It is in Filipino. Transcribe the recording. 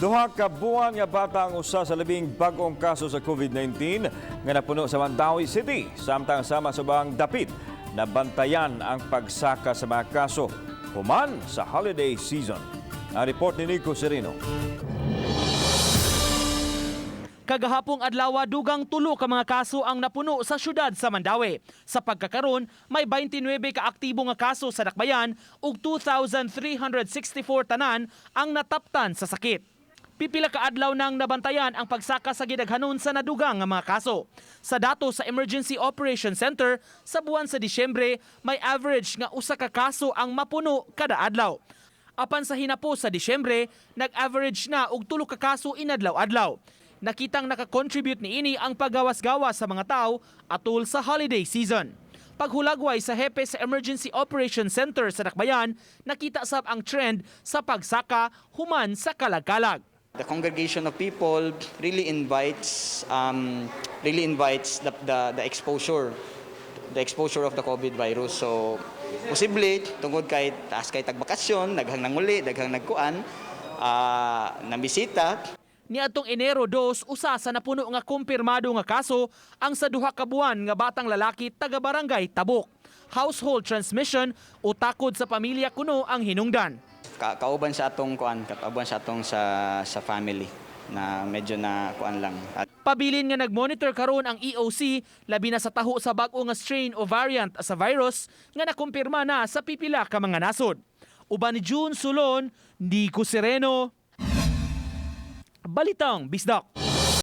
Duha ka buwan nga bata ang usa sa labing bag-ong kaso sa COVID-19 nga napuno sa Mandawi City. Samtang sama subang dapit na bantayan ang pagsaka sa mga kaso human sa holiday season. Ang report ni Nico Serino. Kagahapong adlaw dugang tulo ka mga kaso ang napuno sa syudad sa Mandawi. Sa pagkakaron, may 29 ka aktibo nga kaso sa Dakbayan ug 2,364 tanan ang nataptan sa sakit. Pipila ka adlaw nang nabantayan ang pagsaka sa gidaghanon sa nadugang nga mga kaso. Sa dato sa Emergency Operations Center, sa buwan sa Disyembre, may average nga usa ka kaso ang mapuno kada adlaw. Apan sa hinapos sa Disyembre, nag-average na og tulo ka kaso inadlaw-adlaw. Nakitang nakakontribute niini ang paggawas-gawas sa mga tao atol sa holiday season. Paghulagway sa hepe sa Emergency Operations Center sa Dakbayan, nakita sab ang trend sa pagsaka human sa kalag-kalag. The congregation of people really invites the exposure of the COVID virus. So posible tungod kay taas kay tagbakasyon, daghang nanguli, daghang nagkuan, nambisita. Niadtong Enero 2, usa sa napuno nga kumpirmado nga kaso ang sa duha ka buwan nga batang lalaki taga Barangay Tabok. Household transmission o takod sa pamilya kuno ang hinungdan. Kauban sa atong kuan, kauban sa atong sa family na medyo na kuan lang. Pabilin nga nagmonitor karon ang EOC labi na sa taho sa bag-o nga strain o variant sa virus nga nakumpirma na sa pipila ka mga nasod. Uban ni June Sulon, Nico Sereno, Balitang Bisdak.